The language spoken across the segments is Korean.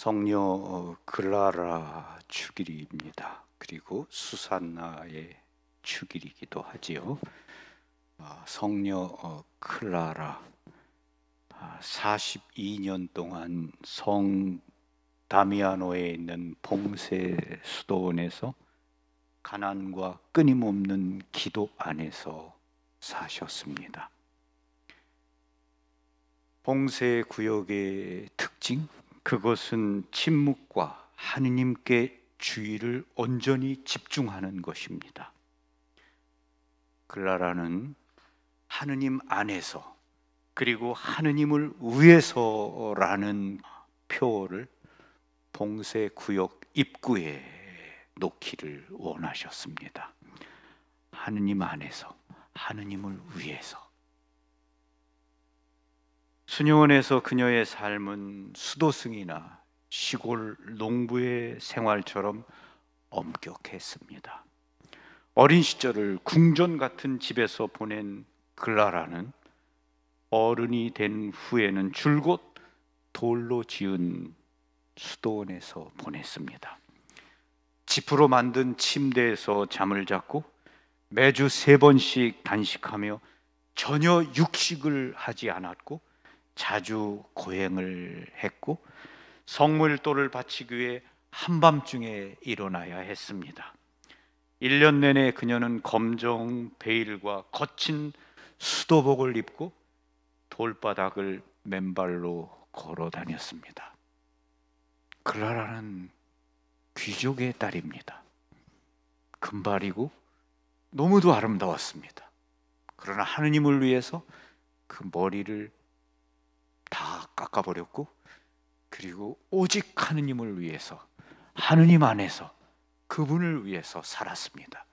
성녀 글라라 축일입니다. 그리고 수산나의 축일이기도 하지요. 성녀 클라라 42년 동안 성 다미아노에 있는 봉세 수도원에서 가난과 끊임없는 기도 안에서 사셨습니다. 봉세 구역의 특징, 그것은 침묵과 하느님께 주의를 온전히 집중하는 것입니다. 글라라는 하느님 안에서 그리고 하느님을 위해서라는 표어를 봉세 구역 입구에 놓기를 원하셨습니다. 하느님 안에서, 하느님을 위해서. 수녀원에서 그녀의 삶은 수도승이나 시골 농부의 생활처럼 엄격했습니다. 어린 시절을 궁전 같은 집에서 보낸 글라라는 어른이 된 후에는 줄곧 돌로 지은 수도원에서 보냈습니다. 지프로 만든 침대에서 잠을 잤고 매주 3번씩 단식하며 전혀 육식을 하지 않았고 자주 고행을 했고 성물도를 바치기 위해 한밤중에 일어나야 했습니다. 1년 내내 그녀는 검정 베일과 거친 수도복을 입고 돌바닥을 맨발로 걸어 다녔습니다. 클라라는 귀족의 딸입니다. 금발이고 너무도 아름다웠습니다. 그러나 하느님을 위해서 그 머리를 다 깎아버렸고, 그리고 오직 하느님을 위해서, 하느님 안에서 그분을 위해서 살았습니다.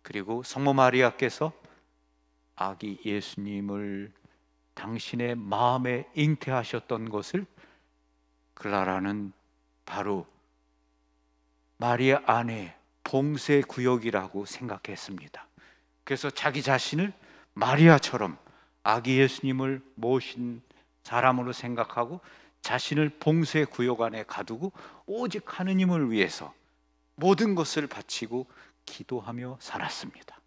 그리고 성모 마리아께서 아기 예수님을 당신의 마음에 잉태하셨던 것을 클라라는 바로 마리아 안에 봉세 구역이라고 생각했습니다. 그래서 자기 자신을 마리아처럼 아기 예수님을 모신 사람으로 생각하고 자신을 봉세 구역 안에 가두고 오직 하느님을 위해서 모든 것을 바치고 기도하며 살았습니다.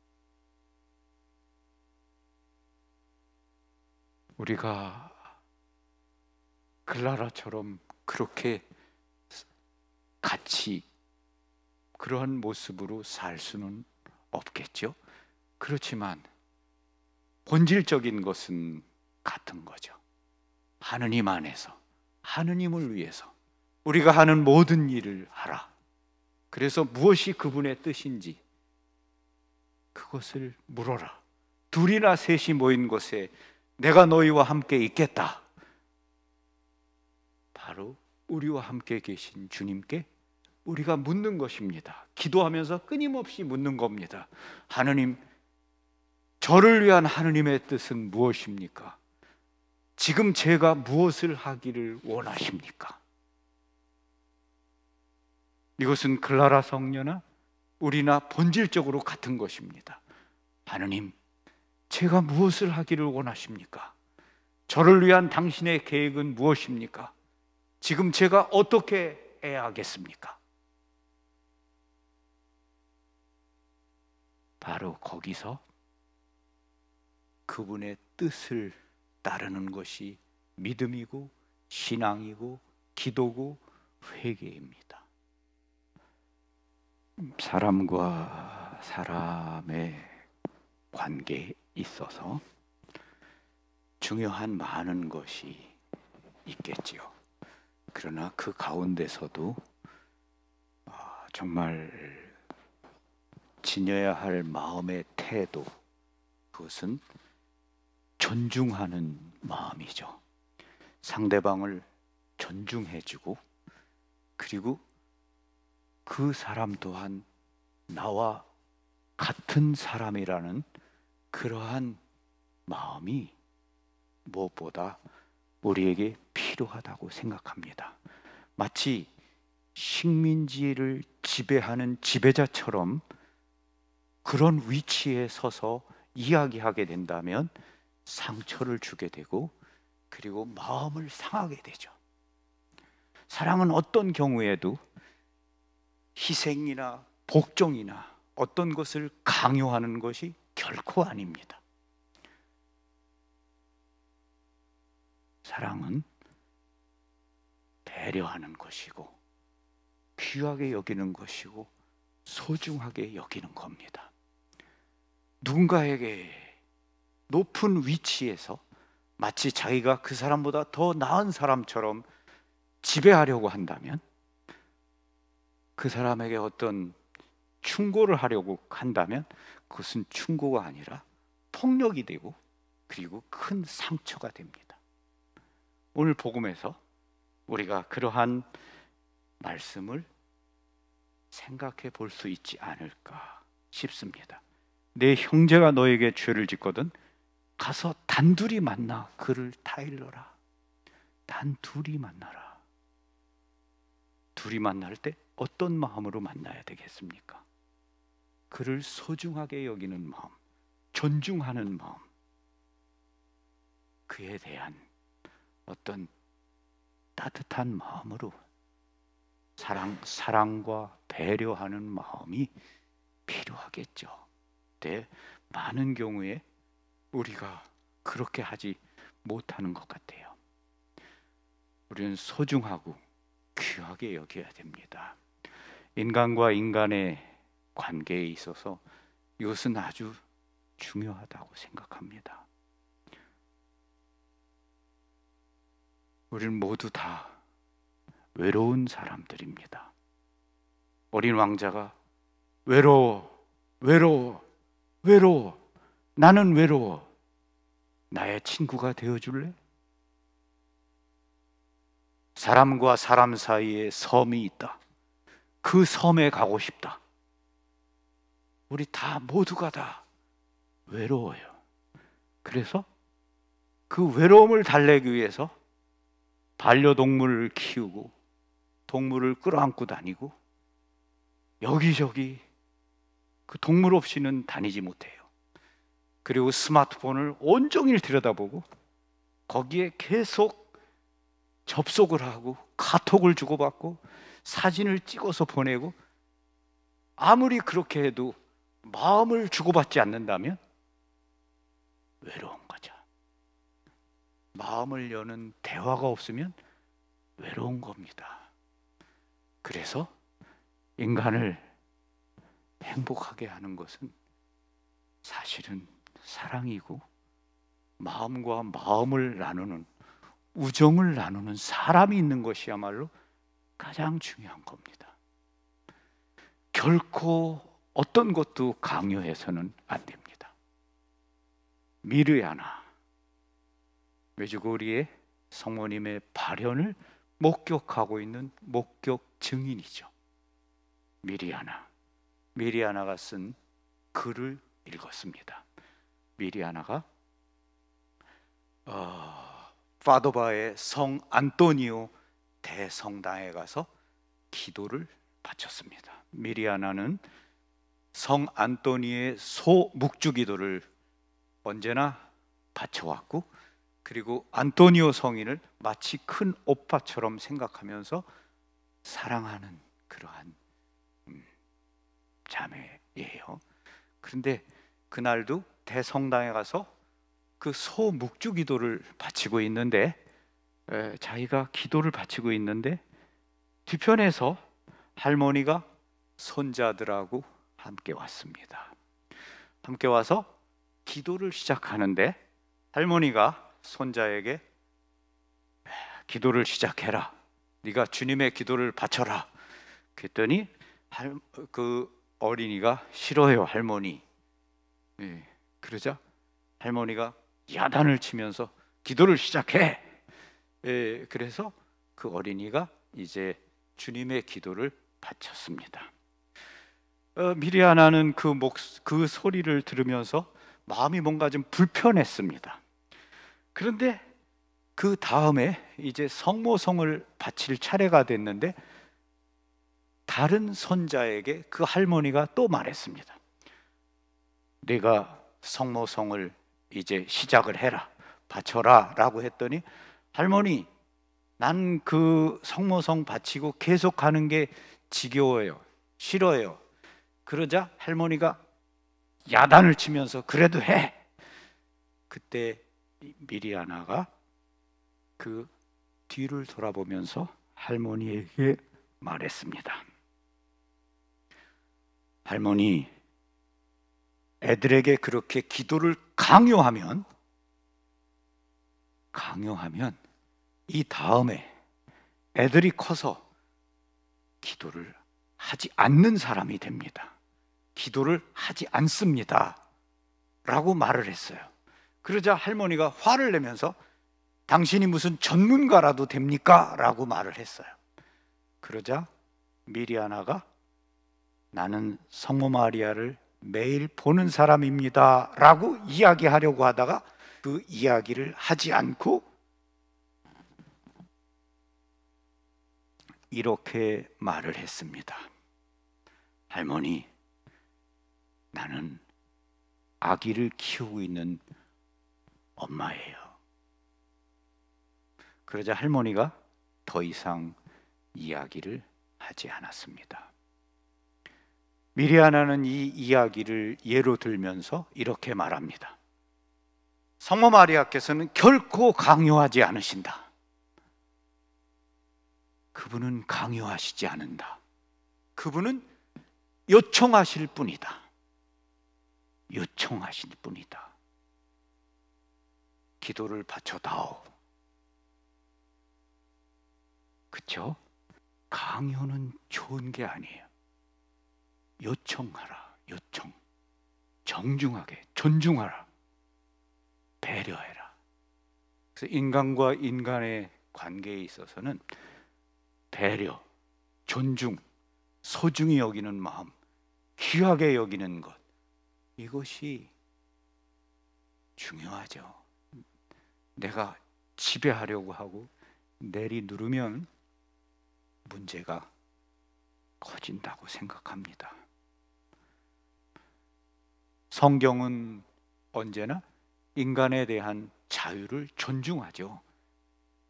우리가 클라라처럼 그렇게 같이 그러한 모습으로 살 수는 없겠죠. 그렇지만 본질적인 것은 같은 거죠. 하느님 안에서, 하느님을 위해서 우리가 하는 모든 일을 하라. 그래서 무엇이 그분의 뜻인지 그것을 물어라. 둘이나 셋이 모인 곳에 내가 너희와 함께 있겠다. 바로 우리와 함께 계신 주님께 우리가 묻는 것입니다. 기도하면서 끊임없이 묻는 겁니다. 하느님, 저를 위한 하느님의 뜻은 무엇입니까? 지금 제가 무엇을 하기를 원하십니까? 이것은 클라라 성녀나 우리나 본질적으로 같은 것입니다. 하느님, 제가 무엇을 하기를 원하십니까? 저를 위한 당신의 계획은 무엇입니까? 지금 제가 어떻게 해야 하겠습니까? 바로 거기서 그분의 뜻을 따르는 것이 믿음이고 신앙이고 기도고 회개입니다. 사람과 사람의 관계에 있어서 중요한 많은 것이 있겠지요. 그러나 그 가운데서도 정말 지녀야 할 마음의 태도, 그것은 존중하는 마음이죠. 상대방을 존중해주고, 그리고 그 사람 또한 나와 같은 사람이라는 그러한 마음이 무엇보다 우리에게 필요하다고 생각합니다. 마치 식민지를 지배하는 지배자처럼 그런 위치에 서서 이야기하게 된다면 상처를 주게 되고 그리고 마음을 상하게 되죠. 사랑은 어떤 경우에도 희생이나 복종이나 어떤 것을 강요하는 것이 결코 아닙니다. 사랑은 배려하는 것이고 귀하게 여기는 것이고 소중하게 여기는 겁니다. 누군가에게 높은 위치에서 마치 자기가 그 사람보다 더 나은 사람처럼 지배하려고 한다면, 그 사람에게 어떤 충고를 하려고 한다면 그것은 충고가 아니라 폭력이 되고 그리고 큰 상처가 됩니다. 오늘 복음에서 우리가 그러한 말씀을 생각해 볼 수 있지 않을까 싶습니다. 내 형제가 너에게 죄를 짓거든 가서 단둘이 만나 그를 타일러라. 단둘이 만나라. 둘이 만날 때 어떤 마음으로 만나야 되겠습니까? 그를 소중하게 여기는 마음, 존중하는 마음, 그에 대한 어떤 따뜻한 마음으로 사랑과 배려하는 마음이 필요하겠죠. 근데 많은 경우에 우리가 그렇게 하지 못하는 것 같아요. 우리는 소중하고 귀하게 여겨야 됩니다. 인간과 인간의 관계에 있어서 이것은 아주 중요하다고 생각합니다. 우리는 모두 다 외로운 사람들입니다. 어린 왕자가 외로워, 외로워, 외로워, 나는 외로워. 나의 친구가 되어줄래? 사람과 사람 사이에 섬이 있다. 그 섬에 가고 싶다. 우리 다 모두가 다 외로워요. 그래서 그 외로움을 달래기 위해서 반려동물을 키우고 동물을 끌어안고 다니고 여기저기 그 동물 없이는 다니지 못해요. 그리고 스마트폰을 온종일 들여다보고 거기에 계속 접속을 하고 카톡을 주고받고 사진을 찍어서 보내고, 아무리 그렇게 해도 마음을 주고받지 않는다면 외로운 거죠. 마음을 여는 대화가 없으면 외로운 겁니다. 그래서 인간을 행복하게 하는 것은 사실은 사랑이고 마음과 마음을 나누는, 우정을 나누는 사람이 있는 것이야말로 가장 중요한 겁니다. 결코 어떤 것도 강요해서는 안 됩니다. 미르야나, 메주고리의 성모님의 발현을 목격하고 있는 목격 증인이죠. 미리아나가 쓴 글을 읽었습니다. 미리아나가 파도바의 성 안토니오 대성당에 가서 기도를 바쳤습니다. 미리아나는 성 안토니의 소묵주 기도를 언제나 바쳐왔고, 그리고 안토니오 성인을 마치 큰 오빠처럼 생각하면서 사랑하는 그러한 자매예요. 그런데 그날도 대성당에 가서 그 소묵주 기도를 바치고 있는데, 자기가 기도를 바치고 있는데 뒤편에서 할머니가 손자들하고 함께 왔습니다. 함께 와서 기도를 시작하는데 할머니가 손자에게 기도를 시작해라. 네가 주님의 기도를 바쳐라. 그랬더니 그 어린이가 싫어요, 할머니. 그러자 할머니가 야단을 치면서 기도를 시작해. 그래서 그 어린이가 이제 주님의 기도를 바쳤습니다. 미리아나는 그 소리를 들으면서 마음이 뭔가 좀 불편했습니다. 그런데 그 다음에 이제 성모성을 바칠 차례가 됐는데 다른 손자에게 그 할머니가 또 말했습니다. 네가 성모성을 이제 시작을 해라, 바쳐라 라고 했더니 할머니, 난 그 성모성 바치고 계속 가는 게 지겨워요. 싫어요. 그러자 할머니가 야단을 치면서 그래도 해. 그때 미리아나가 그 뒤를 돌아보면서 할머니에게 말했습니다. 할머니, 애들에게 그렇게 기도를 강요하면 이 다음에 애들이 커서 기도를 하지 않는 사람이 됩니다. 기도를 하지 않습니다. 라고 말을 했어요. 그러자 할머니가 화를 내면서 당신이 무슨 전문가라도 됩니까? 라고 말을 했어요. 그러자 미리아나가 나는 성모 마리아를 매일 보는 사람입니다. 라고 이야기하려고 하다가 그 이야기를 하지 않고 이렇게 말을 했습니다. 할머니, 나는 아기를 키우고 있는 엄마예요. 그러자 할머니가 더 이상 이야기를 하지 않았습니다. 미리아나는 이 이야기를 예로 들면서 이렇게 말합니다. 성모 마리아께서는 결코 강요하지 않으신다. 그분은 강요하시지 않는다. 그분은 요청하실 뿐이다. 요청하실 뿐이다. 기도를 바쳐다오. 그렇죠? 강요는 좋은 게 아니에요. 요청하라. 요청. 정중하게 존중하라. 배려해라. 그래서 인간과 인간의 관계에 있어서는 배려, 존중, 소중히 여기는 마음, 귀하게 여기는 것, 이것이 중요하죠. 내가 지배하려고 하고 내리누르면 문제가 커진다고 생각합니다. 성경은 언제나 인간에 대한 자유를 존중하죠.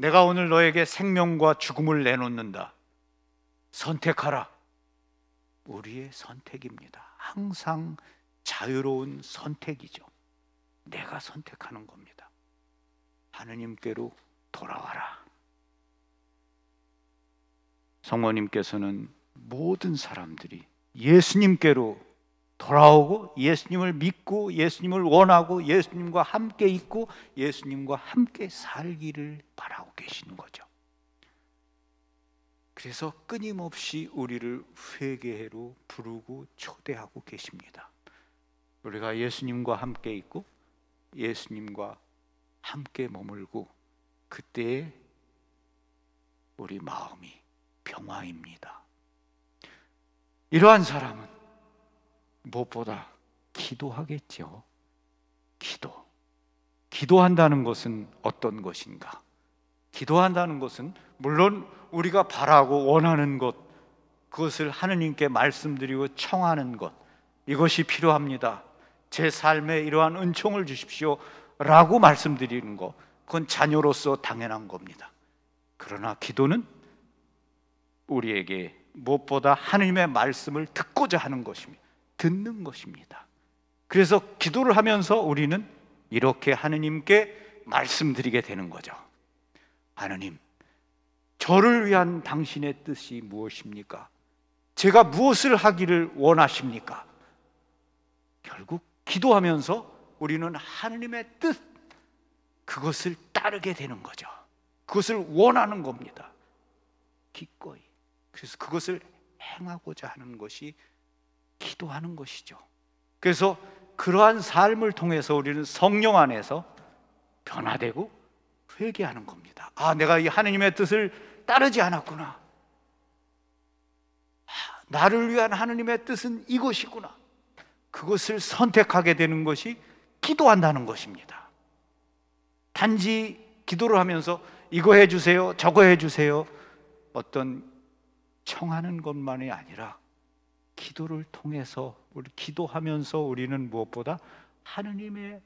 내가 오늘 너에게 생명과 죽음을 내놓는다. 선택하라. 우리의 선택입니다. 항상 자유로운 선택이죠. 내가 선택하는 겁니다. 하느님께로 돌아와라. 성모님께서는 모든 사람들이 예수님께로 돌아오고 예수님을 믿고 예수님을 원하고 예수님과 함께 있고 예수님과 함께 살기를 바라고 계시는 거죠. 그래서 끊임없이 우리를 회개로 부르고 초대하고 계십니다. 우리가 예수님과 함께 있고 예수님과 함께 머물고 그때에 우리 마음이 평화입니다. 이러한 사람은 무엇보다 기도하겠죠. 기도한다는 것은 어떤 것인가? 기도한다는 것은 물론 우리가 바라고 원하는 것, 그것을 하느님께 말씀드리고 청하는 것, 이것이 필요합니다. 제 삶에 이러한 은총을 주십시오 라고 말씀드리는 것, 그건 자녀로서 당연한 겁니다. 그러나 기도는 우리에게 무엇보다 하느님의 말씀을 듣고자 하는 것입니다. 듣는 것입니다. 그래서 기도를 하면서 우리는 이렇게 하느님께 말씀드리게 되는 거죠. 하느님, 저를 위한 당신의 뜻이 무엇입니까? 제가 무엇을 하기를 원하십니까? 결국 기도하면서 우리는 하느님의 뜻, 그것을 따르게 되는 거죠. 그것을 원하는 겁니다. 기꺼이. 그래서 그것을 행하고자 하는 것이 기도하는 것이죠. 그래서 그러한 삶을 통해서 우리는 성령 안에서 변화되고 회개하는 겁니다. 아, 내가 이 하느님의 뜻을 따르지 않았구나. 나를 위한 하느님의 뜻은 이것이구나. 그것을 선택하게 되는 것이 기도한다는 것입니다. 단지 기도를 하면서 이거 해주세요, 저거 해주세요, 어떤 청하는 것만이 아니라 기도를 통해서 우리 기도하면서 우리는 무엇보다 하느님의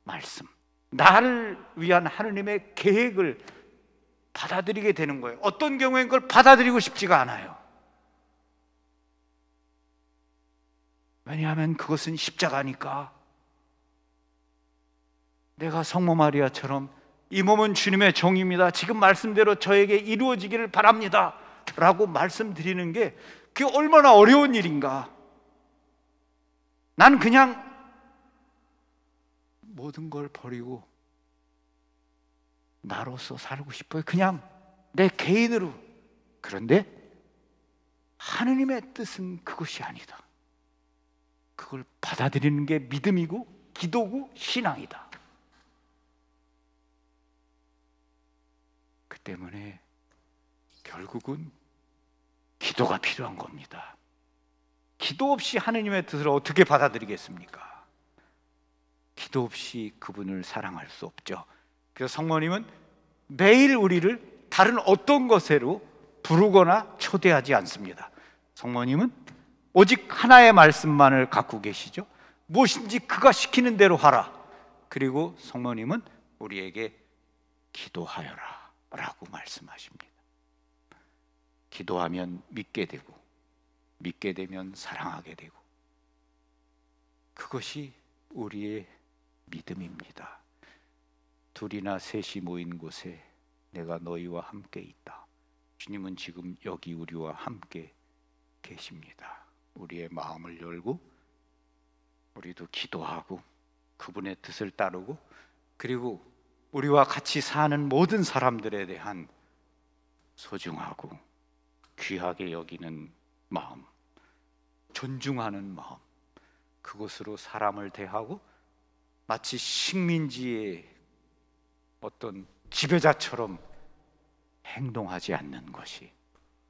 말씀, 나를 위한 하느님의 계획을 받아들이게 되는 거예요. 어떤 경우엔 그걸 받아들이고 싶지가 않아요. 왜냐하면 그것은 십자가니까. 내가 성모 마리아처럼 이 몸은 주님의 종입니다, 지금 말씀대로 저에게 이루어지기를 바랍니다 라고 말씀드리는 게 그게 얼마나 어려운 일인가. 난 그냥 모든 걸 버리고 나로서 살고 싶어요. 그냥 내 개인으로. 그런데 하느님의 뜻은 그것이 아니다. 그걸 받아들이는 게 믿음이고 기도고 신앙이다. 그 때문에 결국은 기도가 필요한 겁니다. 기도 없이 하느님의 뜻을 어떻게 받아들이겠습니까? 기도 없이 그분을 사랑할 수 없죠. 그래서 성모님은 매일 우리를 다른 어떤 것으로 부르거나 초대하지 않습니다. 성모님은 오직 하나의 말씀만을 갖고 계시죠. 무엇인지 그가 시키는 대로 하라. 그리고 성모님은 우리에게 기도하여라 라고 말씀하십니다. 기도하면 믿게 되고, 믿게 되면 사랑하게 되고, 그것이 우리의 믿음입니다. 둘이나 셋이 모인 곳에 내가 너희와 함께 있다. 주님은 지금 여기 우리와 함께 계십니다. 우리의 마음을 열고 우리도 기도하고 그분의 뜻을 따르고, 그리고 우리와 같이 사는 모든 사람들에 대한 소중하고 귀하게 여기는 마음, 존중하는 마음, 그것으로 사람을 대하고 마치 식민지의 어떤 지배자처럼 행동하지 않는 것이,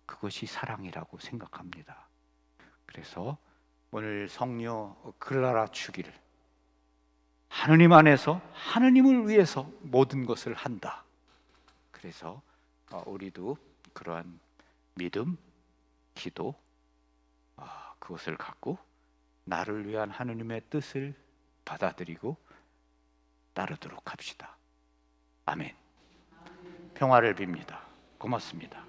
그것이 사랑이라고 생각합니다. 그래서 오늘 성녀 클라라 축일, 하느님 안에서 하느님을 위해서 모든 것을 한다. 그래서 우리도 그러한 믿음, 기도, 그것을 갖고 나를 위한 하느님의 뜻을 받아들이고 따르도록 합시다. 아멘. 평화를 빕니다. 고맙습니다.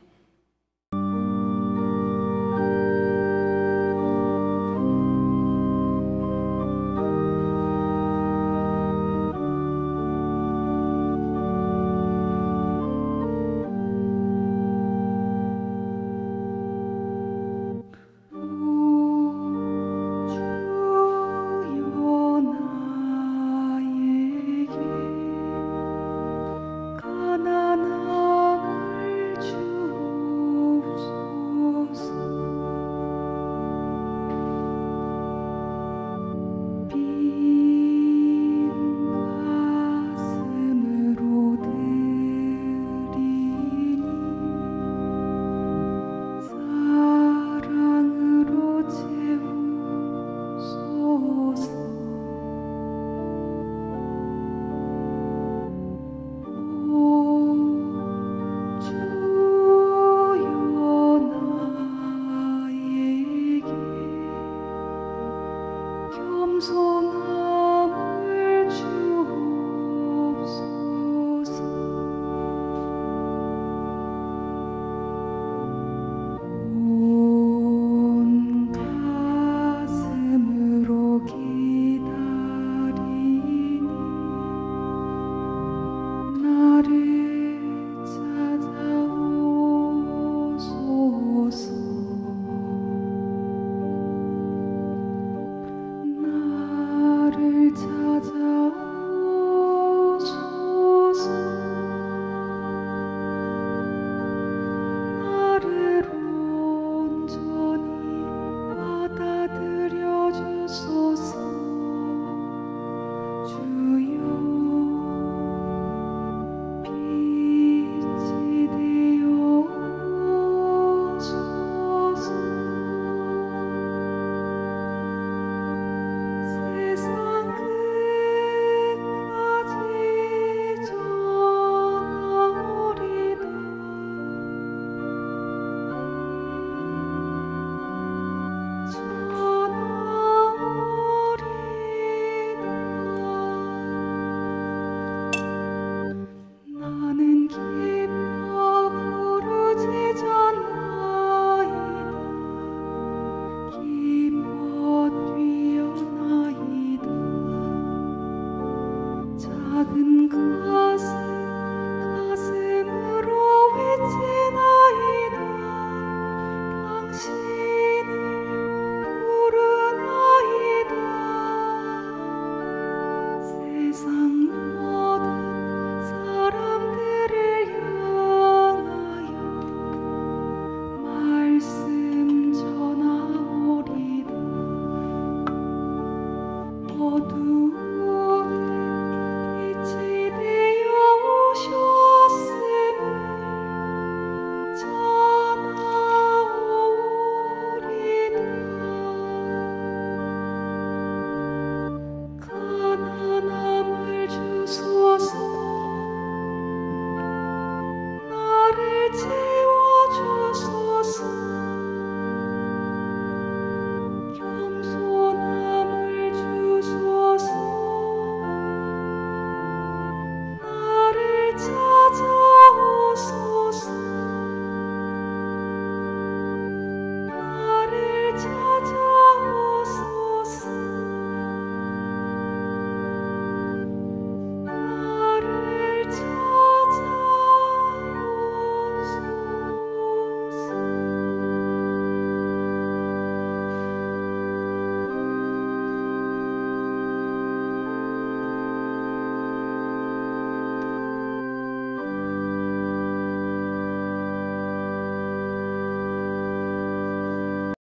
가난함을 주